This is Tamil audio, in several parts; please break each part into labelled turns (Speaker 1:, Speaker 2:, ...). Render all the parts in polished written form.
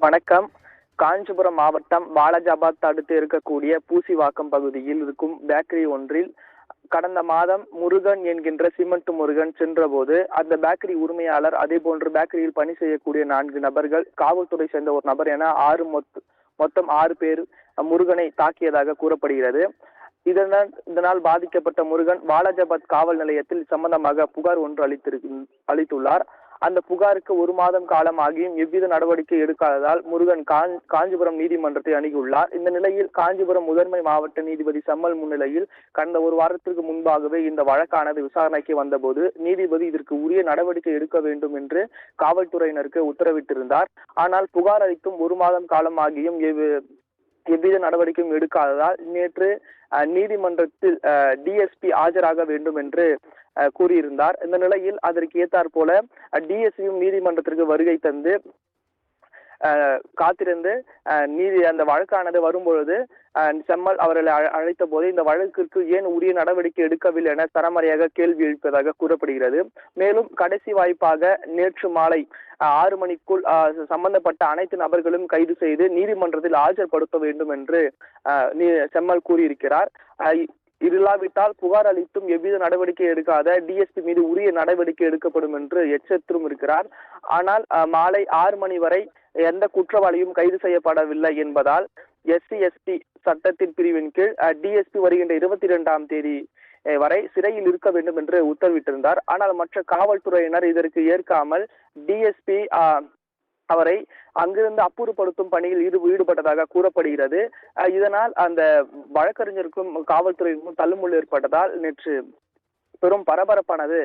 Speaker 1: வணக்கம். காஞ்சிபுரம் மாவட்டம் வாலாஜாபாத் அடுத்து இருக்கக்கூடிய பூசிவாக்கம் பகுதியில் இருக்கும் பேக்கரி ஒன்றில் கடந்த மாதம் முருகன் என்கின்ற சிமெண்ட் முருகன் சென்றபோது அந்த பேக்கரி உரிமையாளர், அதே போன்று பேக்கரியில் பணி செய்யக்கூடிய 4 நபர்கள், காவல்துறை சேர்ந்த ஒரு நபர் என மொத்தம் 6 பேர் முருகனை தாக்கியதாக கூறப்படுகிறது. இதனால் பாதிக்கப்பட்ட முருகன் வாலாஜாபாத் காவல் நிலையத்தில் சம்பந்தமாக புகார் ஒன்று அளித்துள்ளார். அந்த புகாருக்கு 1 மாதம் காலம் ஆகியும் எவ்வித நடவடிக்கை எடுக்காததால் முருகன் காஞ்சிபுரம் நீதிமன்றத்தை அணுகியுள்ளார். இந்த நிலையில் காஞ்சிபுரம் முதன்மை மாவட்ட நீதிபதி செம்மல் முன்னிலையில் கடந்த 1 வாரத்திற்கு முன்பாகவே இந்த வழக்கானது விசாரணைக்கு வந்தபோது நீதிபதி இதற்கு உரிய நடவடிக்கை எடுக்க வேண்டும் என்று காவல்துறையினருக்கு உத்தரவிட்டிருந்தார். ஆனால் புகார் அளித்தும் 1 மாதம் காலம் ஆகியும் எவ்வித நடவடிக்கையும் எடுக்காததால் நேற்று நீதிமன்றத்தில் டிஎஸ்பி ஆஜராக வேண்டும் என்று கூறியிருந்தார். இந்த நிலையில் அதற்கு ஏற்றாற் போல டிஎஸ்பியும் நீதிமன்றத்திற்கு வருகை தந்து காத்திருந்து அந்த வழக்கானது வரும்பொழுது செம்மல் அவர்களை அழைத்த போது இந்த வழக்கிற்கு ஏன் உரிய நடவடிக்கை எடுக்கவில்லை என தரமறையாக கேள்வி எழுப்பதாக கூறப்படுகிறது. மேலும் கடைசி வாய்ப்பாக நேற்று மாலை 6 மணிக்குள் சம்பந்தப்பட்ட அனைத்து நபர்களும் கைது செய்து நீதிமன்றத்தில் ஆஜர்படுத்த வேண்டும் என்று செம்மல் கூறியிருக்கிறார். இல்லாவிட்டால் புகார் அளித்தும் எவ்வித நடவடிக்கை எடுக்காத டிஎஸ்பி மீது உரிய நடவடிக்கை எடுக்கப்படும் என்று எச்சரித்தும் இருக்கிறார். ஆனால் மாலை 6 மணி வரை எந்த குற்றவாளியும் கைது செய்யப்படவில்லை என்பதால் SC/ST சட்டத்தின் பிரிவின் கீழ் டிஎஸ்பி வருகின்ற 22ஆம் தேதி வரை சிறையில் இருக்க வேண்டும் என்று உத்தரவிட்டிருந்தார். ஆனால் மற்ற காவல்துறையினர் இதற்கு ஏற்காமல் டிஎஸ்பி அவரை அங்கிருந்து அப்புறப்படுத்தும் பணியில் ஈடுபட்டதாக கூறப்படுகிறது. இதனால் அந்த வழக்கறிஞருக்கும் காவல்துறையினருக்கும் தள்ளுமுள்ளு ஏற்பட்டதால் நேற்று பெரும் பரபரப்பானது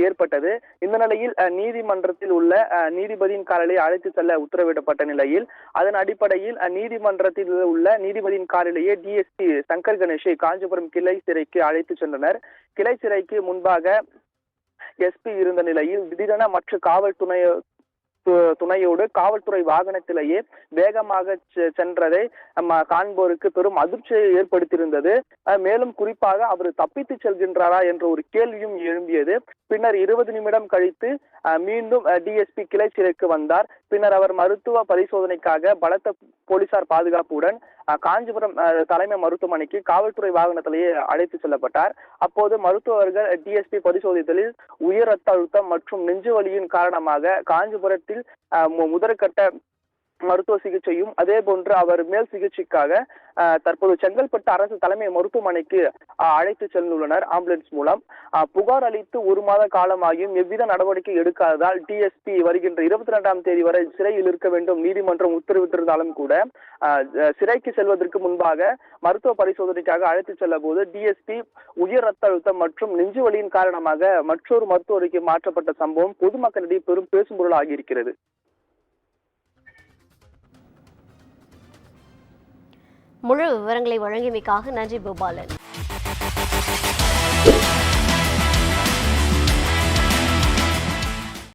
Speaker 1: ஏற்பட்டது. இந்த நிலையில் நீதிமன்றத்தில் உள்ள நீதிபதியின் காரிலே அழைத்து செல்ல உத்தரவிடப்பட்ட நிலையில் அதன் அடிப்படையில் நீதிமன்றத்தில் உள்ள நீதிபதியின் காரிலேயே டிஎஸ்பி சங்கர் கணேஷை காஞ்சிபுரம் கிளை சிறைக்கு அழைத்து சென்றனர். கிளை சிறைக்கு முன்பாக எஸ்பி இருந்த நிலையில் திடீரென மற்ற துணையோடு காவல்துறை வாகனத்திலேயே வேகமாக சென்றதை காண்போருக்கு பெரும் அதிர்ச்சியை ஏற்படுத்தியிருந்தது. மேலும் குறிப்பாக அவர் தப்பித்து செல்கின்றாரா என்ற ஒரு கேள்வியும் எழும்பியது. பின்னர் 20 நிமிடம் கழித்து மீண்டும் டிஎஸ்பி கிளை சிறைக்கு வந்தார். பின்னர் அவர் மருத்துவ பரிசோதனைக்காக பலத்த போலீசார் பாதுகாப்புடன் காஞ்சிபுரம் தலைமை மருத்துவமனைக்கு காவல்துறை வாகனத்திலேயே அழைத்து செல்லப்பட்டார். அப்போது மருத்துவர்கள் டிஎஸ்பி பரிசோதித்தலில் உயர் ரத்த அழுத்தம் மற்றும் நெஞ்சு வலியின் காரணமாக காஞ்சிபுரத்தில் முதற்கட்ட மருத்துவ சிகிச்சையும் அதே போன்று அவர் மேல் சிகிச்சைக்காக தற்போது செங்கல்பட்டு அரசு தலைமை மருத்துவமனைக்கு அழைத்து சென்றுள்ளனர் ஆம்புலன்ஸ் மூலம். புகார் அளித்து 1 மாத காலமாகியும் எவ்வித நடவடிக்கை எடுக்காததால் டிஎஸ்பி வருகின்ற 22ஆம் தேதி வரை சிறையில் இருக்க வேண்டும் நீதிமன்றம் உத்தரவிட்டிருந்தாலும் கூட சிறைக்கு செல்வதற்கு முன்பாக மருத்துவ பரிசோதனைக்காக அழைத்து செல்ல போது டிஎஸ்பி உயர் ரத்த அழுத்தம் மற்றும் நெஞ்சு வலியின் காரணமாக மற்றொரு மருத்துவருக்கு மாற்றப்பட்ட சம்பவம் பொதுமக்களிடையே பெரும் பேசும் பொருளாகி இருக்கிறது.
Speaker 2: முழு விவரங்களை வழங்கியமைக்காக நன்றி பூபாலன்.